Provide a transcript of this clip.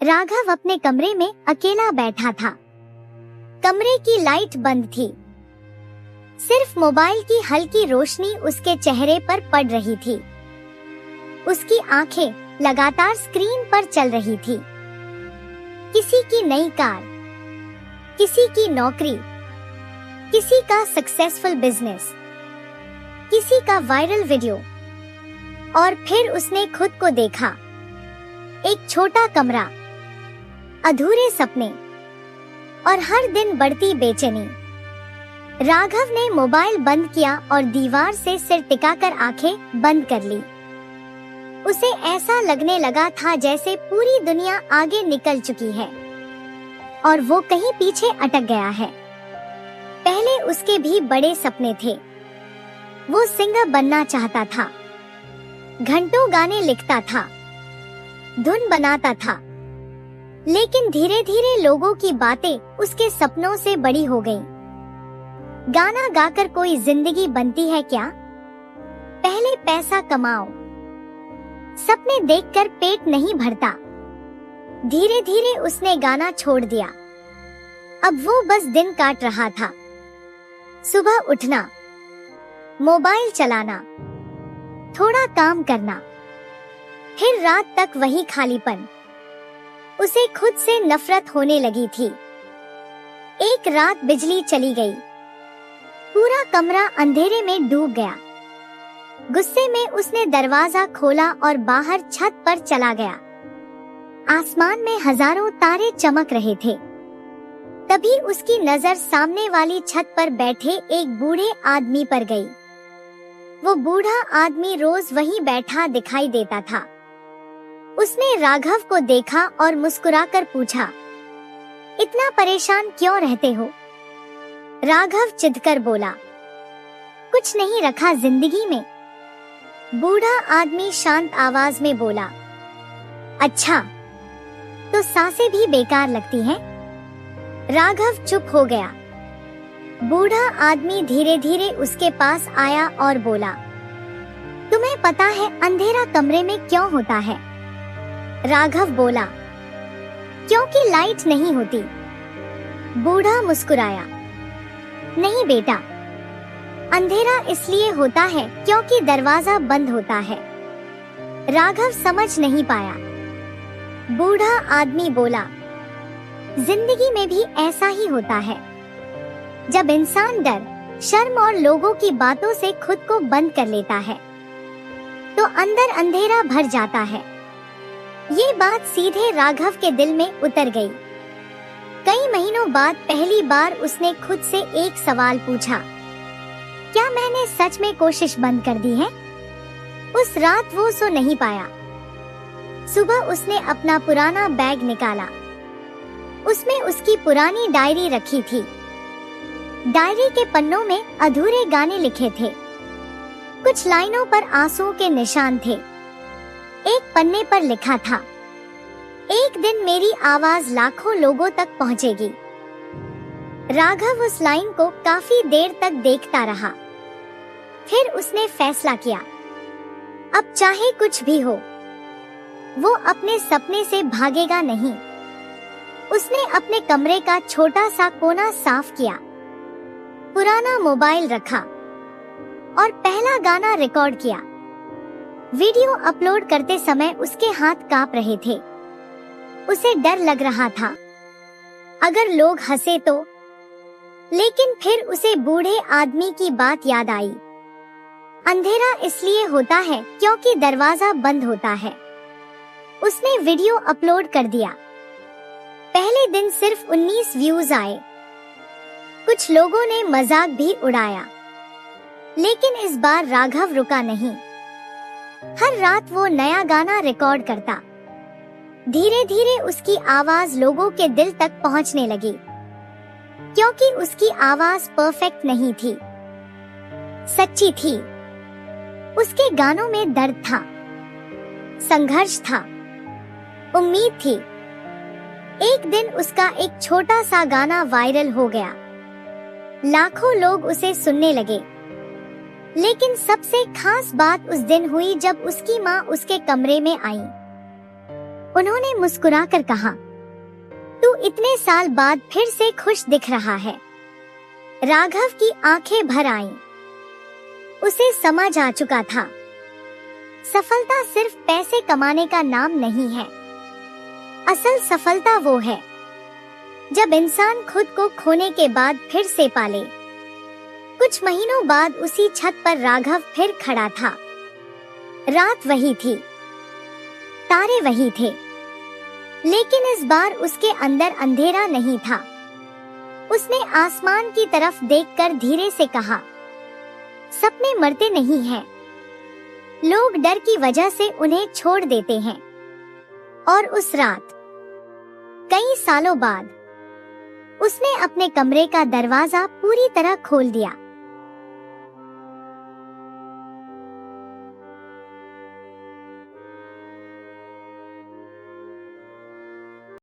राघव अपने कमरे में अकेला बैठा था। कमरे की लाइट बंद थी। सिर्फ मोबाइल की हल्की रोशनी उसके चेहरे पर पड़ रही थी। उसकी आंखें लगातार स्क्रीन पर चल रही थी। किसी की नई कार, किसी की नौकरी, किसी का सक्सेसफुल बिजनेस, किसी का वायरल वीडियो। और फिर उसने खुद को देखा। एक छोटा कमरा, अधूरे सपने और हर दिन बढ़ती बेचैनी। राघव ने मोबाइल बंद किया और दीवार से सिर टिकाकर आंखें बंद कर ली। उसे ऐसा लगने लगा था जैसे पूरी दुनिया आगे निकल चुकी है और वो कहीं पीछे अटक गया है। पहले उसके भी बड़े सपने थे। वो सिंगर बनना चाहता था, घंटों गाने लिखता था, धुन बनाता था। लेकिन धीरे धीरे लोगों की बातें उसके सपनों से बड़ी हो गईं। गाना गाकर कोई जिंदगी बनती है क्या? पहले पैसा कमाओ। सपने देखकर पेट नहीं भरता। धीरे धीरे उसने गाना छोड़ दिया। अब वो बस दिन काट रहा था। सुबह उठना, मोबाइल चलाना, थोड़ा काम करना, फिर रात तक वही खालीपन। उसे खुद से नफरत होने लगी थी। एक रात बिजली चली गई। पूरा कमरा अंधेरे में डूब गया। गुस्से में उसने दरवाजा खोला और बाहर छत पर चला गया। आसमान में हजारों तारे चमक रहे थे। तभी उसकी नजर सामने वाली छत पर बैठे एक बूढ़े आदमी पर गई। वो बूढ़ा आदमी रोज वहीं बैठा दिखाई देता था। उसने राघव को देखा और मुस्कुराकर पूछा, इतना परेशान क्यों रहते हो? राघव चिढ़कर बोला, कुछ नहीं रखा जिंदगी में। बूढ़ा आदमी शांत आवाज में बोला, अच्छा, तो सांसें भी बेकार लगती हैं? राघव चुप हो गया। बूढ़ा आदमी धीरे धीरे उसके पास आया और बोला, तुम्हें पता है अंधेरा कमरे में क्यों होता है? राघव बोला, क्योंकि लाइट नहीं होती। बूढ़ा मुस्कुराया, नहीं बेटा, अंधेरा इसलिए होता है क्योंकि दरवाजा बंद होता है। राघव समझ नहीं पाया। बूढ़ा आदमी बोला, जिंदगी में भी ऐसा ही होता है। जब इंसान डर, शर्म और लोगों की बातों से खुद को बंद कर लेता है तो अंदर अंधेरा भर जाता है। ये बात सीधे राघव के दिल में उतर गई। कई महीनों बाद पहली बार उसने खुद से एक सवाल पूछा, क्या मैंने सच में कोशिश बंद कर दी है? उस रात वो सो नहीं पाया। सुबह उसने अपना पुराना बैग निकाला। उसमें उसकी पुरानी डायरी रखी थी। डायरी के पन्नों में अधूरे गाने लिखे थे। कुछ लाइनों पर आंसुओं के निशान थे। एक पन्ने पर लिखा था, एक दिन मेरी आवाज लाखों लोगों तक पहुंचेगी। राघव उस लाइन को काफी देर तक देखता रहा। फिर उसने फैसला किया, अब चाहे कुछ भी हो, वो अपने सपने से भागेगा नहीं। उसने अपने कमरे का छोटा सा कोना साफ किया, पुराना मोबाइल रखा और पहला गाना रिकॉर्ड किया। वीडियो अपलोड करते समय उसके हाथ कांप रहे थे। उसे डर लग रहा था, अगर लोग हंसे तो। लेकिन फिर उसे बूढ़े आदमी की बात याद आई, अंधेरा इसलिए होता है क्योंकि दरवाजा बंद होता है। उसने वीडियो अपलोड कर दिया। पहले दिन सिर्फ 19 व्यूज आए। कुछ लोगों ने मजाक भी उड़ाया, लेकिन इस बार राघव रुका नहीं। हर रात वो नया गाना रिकॉर्ड करता। धीरे धीरे उसकी आवाज लोगों के दिल तक पहुंचने लगी, क्योंकि उसकी आवाज परफेक्ट नहीं थी, सच्ची थी। उसके गानों में दर्द था, संघर्ष था, उम्मीद थी। एक दिन उसका एक छोटा सा गाना वायरल हो गया। लाखों लोग उसे सुनने लगे। लेकिन सबसे खास बात उस दिन हुई जब उसकी माँ उसके कमरे में आई। उन्होंने मुस्कुराकर कहा, तू इतने साल बाद फिर से खुश दिख रहा है। राघव की आंखें भर आईं। उसे समझ आ चुका था, सफलता सिर्फ पैसे कमाने का नाम नहीं है। असल सफलता वो है जब इंसान खुद को खोने के बाद फिर से पाले। कुछ महीनों बाद उसी छत पर राघव फिर खड़ा था। रात वही थी, तारे वही थे, लेकिन इस बार उसके अंदर अंधेरा नहीं था। उसने आसमान की तरफ देखकर धीरे से कहा, सपने मरते नहीं हैं, लोग डर की वजह से उन्हें छोड़ देते हैं। और उस रात, कई सालों बाद, उसने अपने कमरे का दरवाजा पूरी तरह खोल दिया।